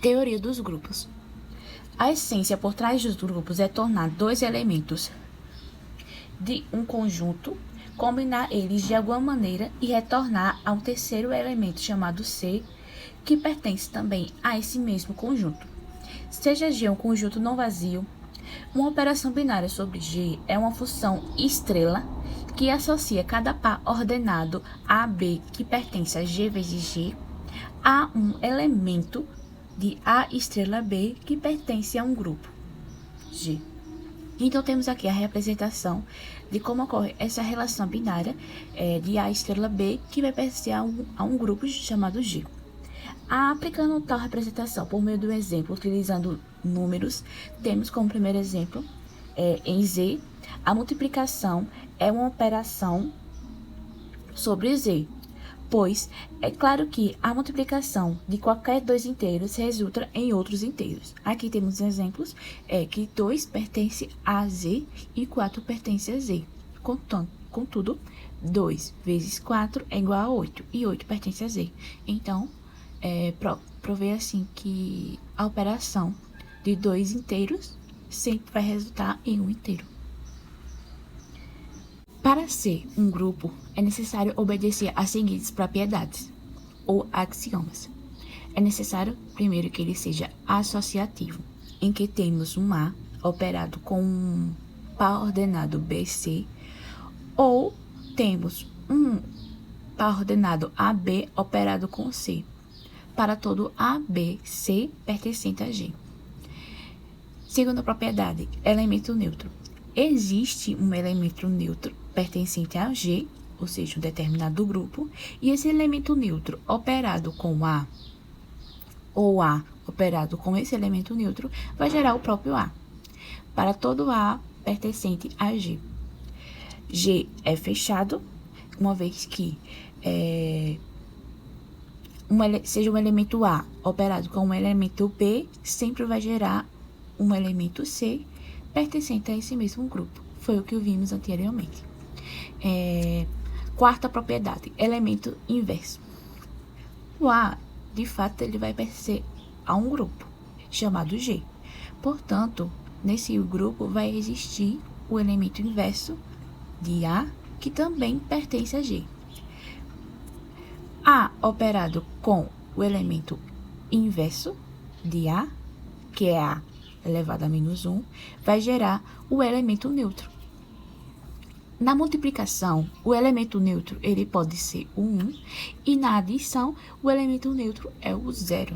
Teoria dos grupos. A essência por trás dos grupos é tornar dois elementos de um conjunto, combinar eles de alguma maneira e retornar a um terceiro elemento chamado C, que pertence também a esse mesmo conjunto. Seja G um conjunto não vazio, uma operação binária sobre G é uma função estrela que associa cada par ordenado AB que pertence a G vezes G a um elemento de A estrela B que pertence a um grupo G. Então, temos aqui a representação de como ocorre essa relação binária de A estrela B que vai pertencer a um grupo chamado G. Aplicando tal representação por meio do exemplo, utilizando números, temos como primeiro exemplo, em Z, a multiplicação é uma operação sobre Z, pois é claro que a multiplicação de qualquer dois inteiros resulta em outros inteiros. Aqui temos exemplos que 2 pertence a Z e 4 pertence a Z. Contudo, 2 vezes 4 é igual a 8 e 8 pertence a Z. Então, provei assim que a operação de dois inteiros sempre vai resultar em um inteiro. Para ser um grupo, é necessário obedecer às seguintes propriedades, ou axiomas. É necessário, primeiro, que ele seja associativo, em que temos um A operado com um par ordenado BC, ou temos um par ordenado AB operado com C, para todo A, B, C pertencente a G. Segunda propriedade, elemento neutro. Existe um elemento neutro pertencente a G, ou seja, um determinado grupo, e esse elemento neutro operado com A, ou A operado com esse elemento neutro, vai gerar o próprio A, para todo A pertencente a G. G é fechado, uma vez que seja um elemento A operado com um elemento B, sempre vai gerar um elemento C pertencente a esse mesmo grupo. Foi o que vimos anteriormente. Quarta propriedade, elemento inverso. O A, de fato, ele vai pertencer a um grupo chamado G. Portanto, nesse grupo vai existir o elemento inverso de A, que também pertence a G. A operado com o elemento inverso de A, que é A elevado a menos 1, vai gerar o elemento neutro. Na multiplicação, o elemento neutro ele pode ser o 1, e na adição, o elemento neutro é o 0.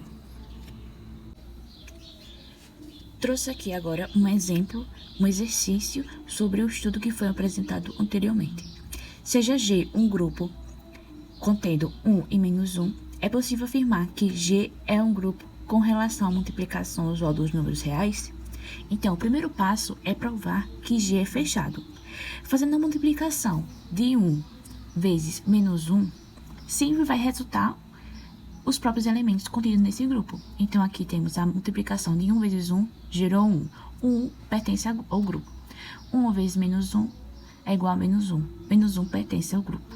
Trouxe aqui agora um exemplo, um exercício sobre o estudo que foi apresentado anteriormente. Seja G um grupo contendo 1 e menos 1, é possível afirmar que G é um grupo com relação à multiplicação usual dos números reais? Então, o primeiro passo é provar que G é fechado. Fazendo a multiplicação de 1 vezes menos 1, sempre vai resultar os próprios elementos contidos nesse grupo. Então, aqui temos a multiplicação de 1 vezes 1, gerou 1. 1 pertence ao grupo. 1 vezes menos 1 é igual a menos 1. Menos 1 pertence ao grupo.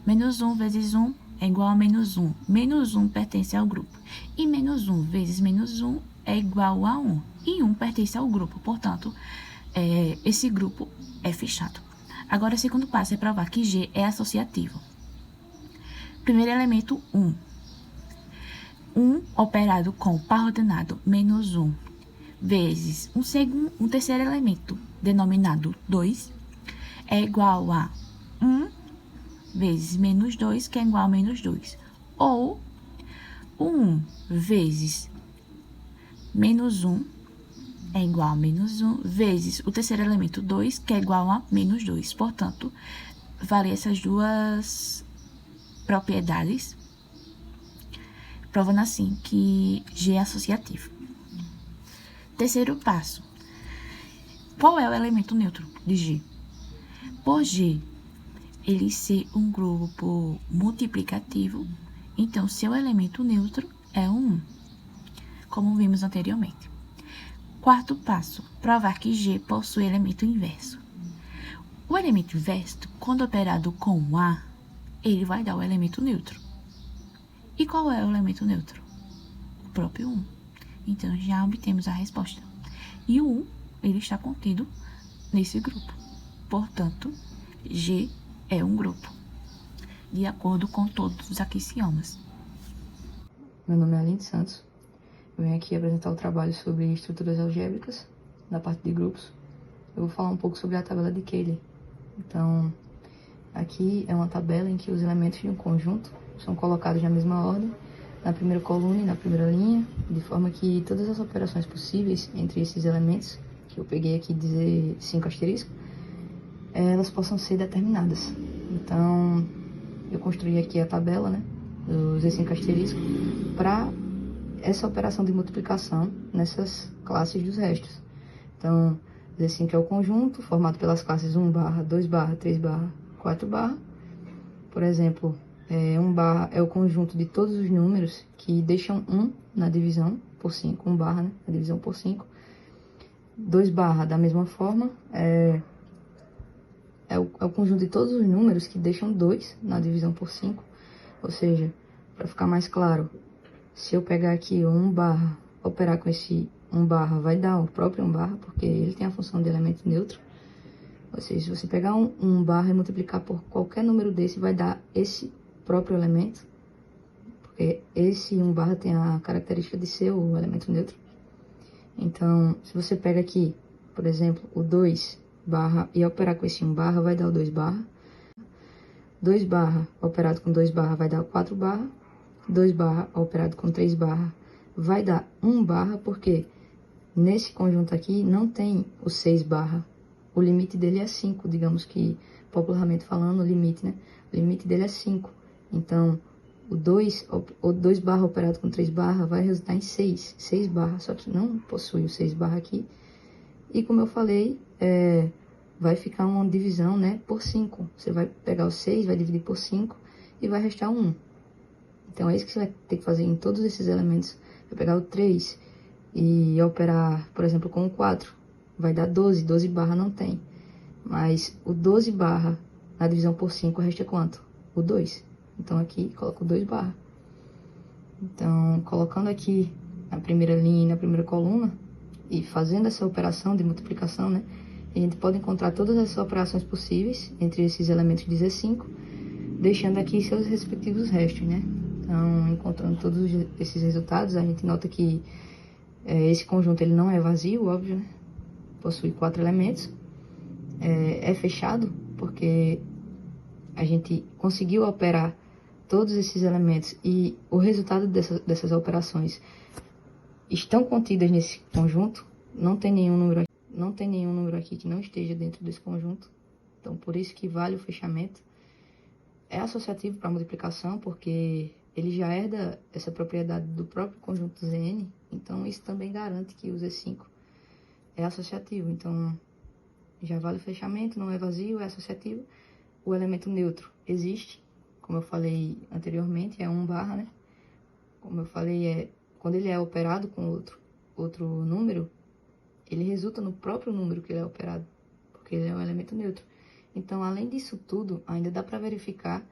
Menos 1 vezes 1 é igual a menos 1. Menos 1 pertence ao grupo. E menos 1 vezes menos 1 é igual a 1. E 1 pertence ao grupo. Portanto, esse grupo é fechado. Agora, o segundo passo é provar que G é associativo. Primeiro elemento, 1. 1 operado com par ordenado menos 1 vezes um terceiro elemento, denominado 2, é igual a 1 vezes menos 2, que é igual a menos 2. Ou 1 vezes menos 1 é igual a menos 1, vezes o terceiro elemento 2, que é igual a menos 2. Portanto, vale essas duas propriedades, provando assim que G é associativo. Terceiro passo. Qual é o elemento neutro de G? Por G ele ser um grupo multiplicativo, então seu elemento neutro é o 1, como vimos anteriormente. Quarto passo, provar que G possui elemento inverso. O elemento inverso, quando operado com A, ele vai dar o elemento neutro. E qual é o elemento neutro? O próprio 1. Então, já obtemos a resposta. E o 1, ele está contido nesse grupo. Portanto, G é um grupo, de acordo com todos os axiomas. Meu nome é Aline Santos. Eu venho aqui apresentar o trabalho sobre estruturas algébricas, da parte de grupos. Eu vou falar um pouco sobre a tabela de Cayley. Então, aqui é uma tabela em que os elementos de um conjunto são colocados na mesma ordem, na primeira coluna e na primeira linha, de forma que todas as operações possíveis entre esses elementos, que eu peguei aqui dizer 5 asterisco, elas possam ser determinadas. Então, eu construí aqui a tabela, né, do Z5 asterisco, para essa operação de multiplicação nessas classes dos restos. Então, Z5 é o conjunto formado pelas classes 1 barra, 2 barra, 3 barra, 4 barra. Por exemplo, 1 barra é o conjunto de todos os números que deixam 1 na divisão por 5, 1 barra, né, na divisão por 5. 2 barra, da mesma forma, é o conjunto de todos os números que deixam 2 na divisão por 5. Ou seja, para ficar mais claro, se eu pegar aqui o 1 barra, operar com esse 1 barra, vai dar o próprio 1 barra, porque ele tem a função de elemento neutro. Ou seja, se você pegar um 1 barra e multiplicar por qualquer número desse, vai dar esse próprio elemento, porque esse 1 barra tem a característica de ser o elemento neutro. Então, se você pega aqui, por exemplo, o 2 barra e operar com esse 1 barra, vai dar o 2 barra. 2 barra operado com 2 barra vai dar o 4 barra. 2 barra operado com 3 barra vai dar 1 barra, porque nesse conjunto aqui não tem o 6 barra. O limite dele é 5, digamos que, popularmente falando, o limite, né? O limite dele é 5. Então, o 2 barra operado com 3 barra vai resultar em 6 barra, só que não possui o 6 barra aqui. E como eu falei, vai ficar uma divisão, né, por 5. Você vai pegar o 6, vai dividir por 5 e vai restar 1. Então, é isso que você vai ter que fazer em todos esses elementos. Vai pegar o 3 e operar, por exemplo, com o 4. Vai dar 12. 12 barra não tem. Mas o 12 barra na divisão por 5 resta quanto? O 2. Então, aqui, coloco o 2 barra. Então, colocando aqui na primeira linha e na primeira coluna, e fazendo essa operação de multiplicação, né, a gente pode encontrar todas essas operações possíveis entre esses elementos de Z5, deixando aqui seus respectivos restos, né? Então, encontrando todos esses resultados, a gente nota que esse conjunto ele não é vazio, óbvio, né? Possui 4 elementos. É fechado, porque a gente conseguiu operar todos esses elementos e o resultado dessas operações estão contidas nesse conjunto. Não tem nenhum número aqui que não esteja dentro desse conjunto. Então, por isso que vale o fechamento. É associativo para multiplicação, porque ele já herda essa propriedade do próprio conjunto Zn. Então, isso também garante que o Z5 é associativo. Então, já vale o fechamento, não é vazio, é associativo. O elemento neutro existe, como eu falei anteriormente, é 1 barra, né? Como eu falei, quando ele é operado com outro número, ele resulta no próprio número que ele é operado, porque ele é um elemento neutro. Então, além disso tudo, ainda dá para verificar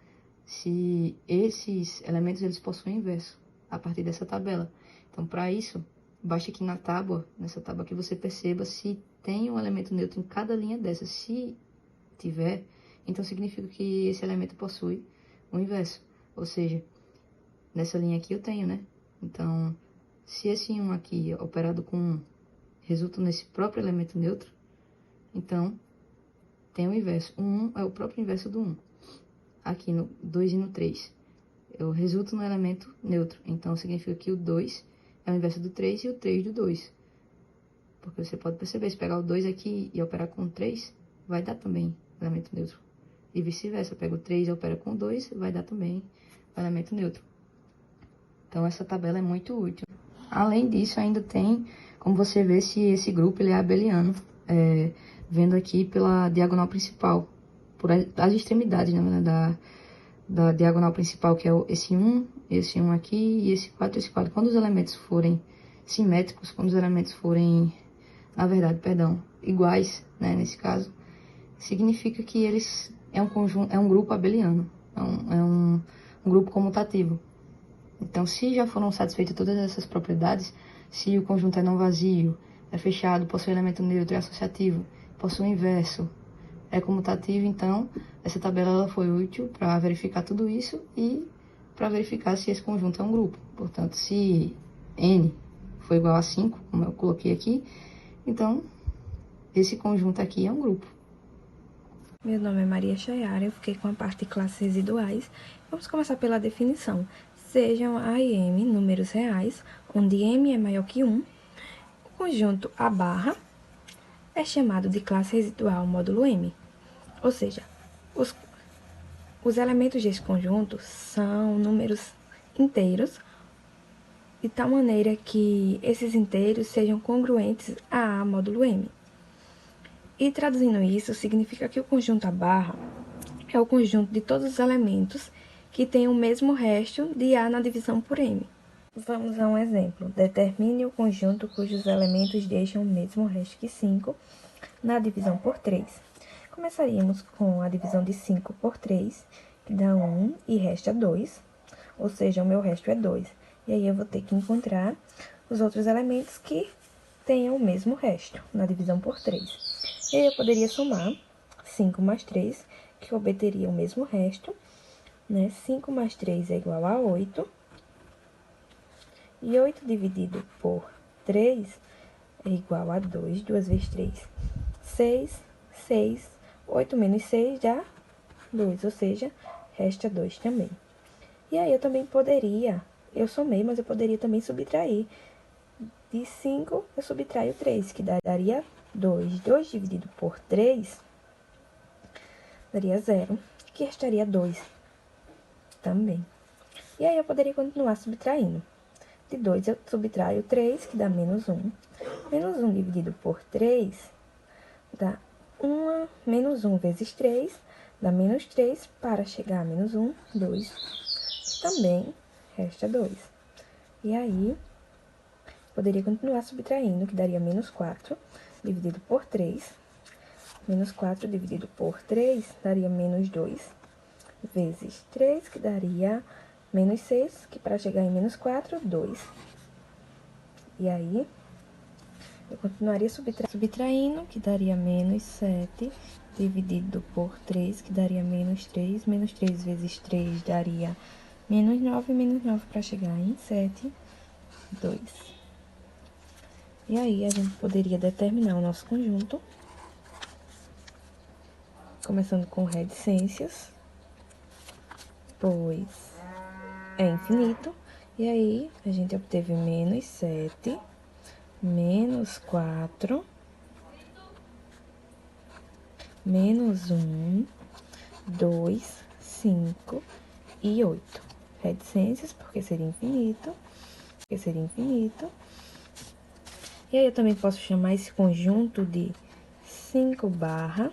se esses elementos eles possuem inverso, a partir dessa tabela. Então, para isso, basta que nessa tábua aqui, você perceba se tem um elemento neutro em cada linha dessa. Se tiver, então significa que esse elemento possui um inverso. Ou seja, nessa linha aqui eu tenho, né? Então, se esse 1 aqui, operado com 1, resulta nesse próprio elemento neutro, então tem o inverso. O 1 é o próprio inverso do 1. Aqui no 2 e no 3, eu resulto no elemento neutro. Então, significa que o 2 é o inverso do 3 e o 3 do 2. Porque você pode perceber, se pegar o 2 aqui e operar com o 3, vai dar também elemento neutro. E vice-versa, pega o 3 e opera com o 2, vai dar também o elemento neutro. Então, essa tabela é muito útil. Além disso, ainda tem como você ver se esse grupo ele é abeliano, vendo aqui pela diagonal principal, por as extremidades, né, da diagonal principal, que é esse 1 aqui e esse 4 e esse 4. Quando os elementos forem simétricos, quando os elementos forem, na verdade, iguais, né, nesse caso, significa que eles é um grupo abeliano, é um grupo comutativo. Então, se já foram satisfeitas todas essas propriedades, Se o conjunto é não vazio, é fechado, possui elemento neutro, é associativo, possui inverso, é comutativo, então essa tabela ela foi útil para verificar tudo isso e para verificar se esse conjunto é um grupo. Portanto, se n for igual a 5, como eu coloquei aqui, então esse conjunto aqui é um grupo. Meu nome é Maria Chayara, eu fiquei com a parte de classes residuais. Vamos começar pela definição. Sejam A e M números reais, onde M é maior que 1. O conjunto A barra é chamado de classe residual módulo M. Ou seja, os elementos desse conjunto são números inteiros, de tal maneira que esses inteiros sejam congruentes a A módulo M. E traduzindo isso, significa que o conjunto A barra é o conjunto de todos os elementos que têm o mesmo resto de A na divisão por M. Vamos a um exemplo. Determine o conjunto cujos elementos deixam o mesmo resto que 5 na divisão por 3. Começaríamos com a divisão de 5 por 3, que dá 1 e resta 2, ou seja, o meu resto é 2. E aí eu vou ter que encontrar os outros elementos que tenham o mesmo resto na divisão por 3. E aí eu poderia somar 5 mais 3, que obteria o mesmo resto, né? 5 mais 3 é igual a 8. E 8 dividido por 3 é igual a 2. 2 vezes 3, 6. 6. 8 menos 6 dá 2, ou seja, resta 2 também. E aí eu também poderia, eu somei, mas eu poderia também subtrair. De 5 eu subtraio 3, que daria 2. 2 dividido por 3 daria 0, que restaria 2 também. E aí eu poderia continuar subtraindo. De 2 eu subtraio 3, que dá menos 1. Menos 1 dividido por 3 dá 1. Menos 1 vezes 3 dá menos 3. Para chegar a menos 1, 2. Também resta 2. E aí, poderia continuar subtraindo, que daria menos 4 dividido por 3. Menos 4 dividido por 3 daria menos 2 vezes 3, que daria menos 6, que para chegar em menos 4, 2. E aí, eu continuaria subtraindo, que daria menos 7, dividido por 3, que daria menos 3. Menos 3 vezes 3 daria menos 9. Menos 9 para chegar em 7, 2. E aí, a gente poderia determinar o nosso conjunto, começando com reticências, pois é infinito. E aí, a gente obteve menos 7, menos 4, menos 1, 2, 5 e 8. Reticências, porque seria infinito. E aí, eu também posso chamar esse conjunto de 5 barra,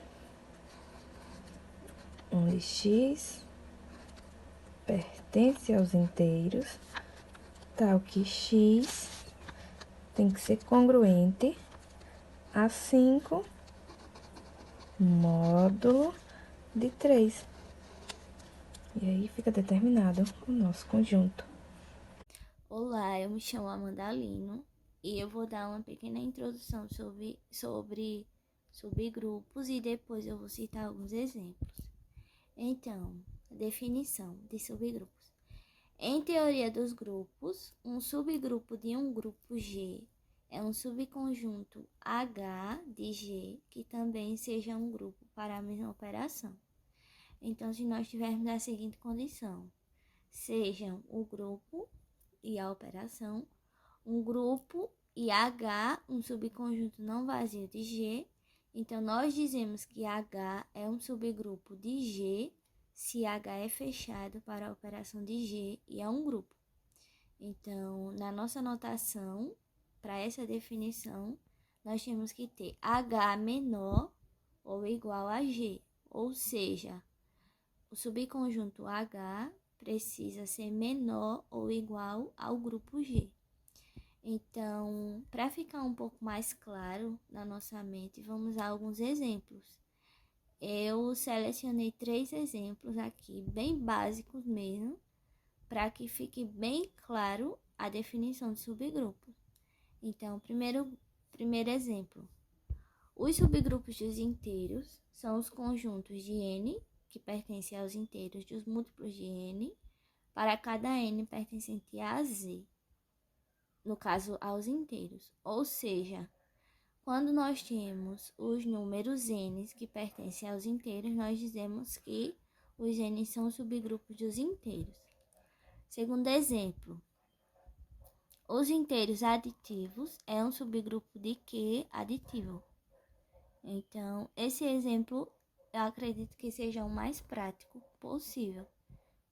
onde x pertence aos inteiros, tal que x tem que ser congruente a 5 módulo de 3. E aí fica determinado o nosso conjunto. Olá, eu me chamo Amanda Lino e eu vou dar uma pequena introdução sobre subgrupos e depois eu vou citar alguns exemplos. Então, definição de subgrupos. Em teoria dos grupos, um subgrupo de um grupo G é um subconjunto H de G que também seja um grupo para a mesma operação. Então, se nós tivermos a seguinte condição, sejam o grupo e a operação, um grupo e H, um subconjunto não vazio de G, então nós dizemos que H é um subgrupo de G se H é fechado para a operação de G e é um grupo. Então, na nossa notação, para essa definição, nós temos que ter H menor ou igual a G, ou seja, o subconjunto H precisa ser menor ou igual ao grupo G. Então, para ficar um pouco mais claro na nossa mente, vamos a alguns exemplos. Eu selecionei 3 exemplos aqui, bem básicos mesmo, para que fique bem claro a definição de subgrupo. Então, primeiro exemplo. Os subgrupos dos inteiros são os conjuntos de n, que pertencem aos inteiros dos múltiplos de n, para cada n pertencente a z, no caso, aos inteiros. Ou seja, quando nós temos os números n que pertencem aos inteiros, nós dizemos que os n são subgrupos dos inteiros. Segundo exemplo, os inteiros aditivos é um subgrupo de Q aditivo. Então, esse exemplo eu acredito que seja o mais prático possível.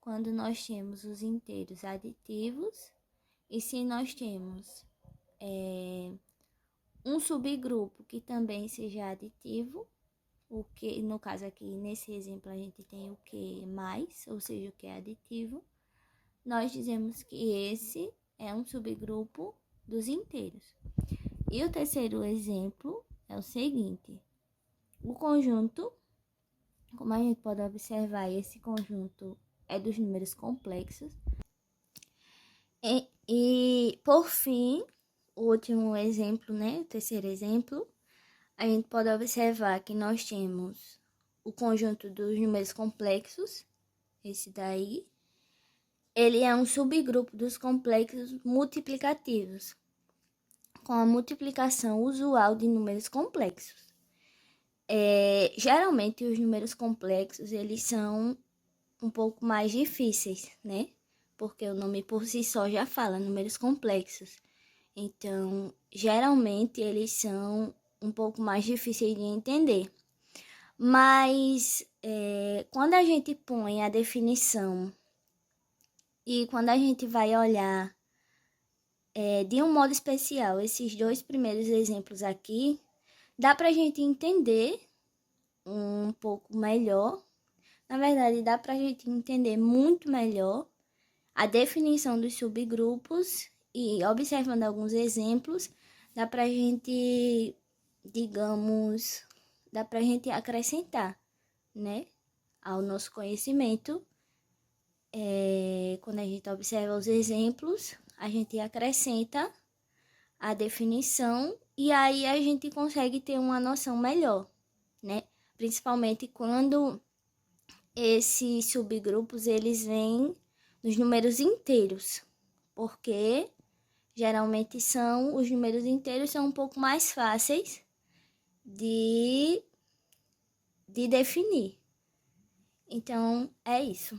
Quando nós temos os inteiros aditivos e se nós temos um subgrupo que também seja aditivo, o que no caso aqui, nesse exemplo, a gente tem o Q mais, ou seja, o que é aditivo, nós dizemos que esse é um subgrupo dos inteiros. E o terceiro exemplo é o seguinte: o conjunto, como a gente pode observar, esse conjunto é dos números complexos. E por fim, o último exemplo, né, o terceiro exemplo, a gente pode observar que nós temos o conjunto dos números complexos, esse daí. Ele é um subgrupo dos complexos multiplicativos, com a multiplicação usual de números complexos. Geralmente, os números complexos, eles são um pouco mais difíceis, né? Porque o nome por si só já fala números complexos. Então, geralmente, eles são um pouco mais difíceis de entender. Mas, quando a gente põe a definição e quando a gente vai olhar de um modo especial esses dois primeiros exemplos aqui, dá para a gente entender um pouco melhor. Na verdade, dá para a gente entender muito melhor a definição dos subgrupos e, observando alguns exemplos, dá para a gente, digamos, dá para a gente acrescentar, né, ao nosso conhecimento. Quando a gente observa os exemplos, a gente acrescenta a definição e aí a gente consegue ter uma noção melhor, né? Principalmente quando esses subgrupos, eles vêm nos números inteiros, porque geralmente os números inteiros são um pouco mais fáceis de definir. Então, é isso.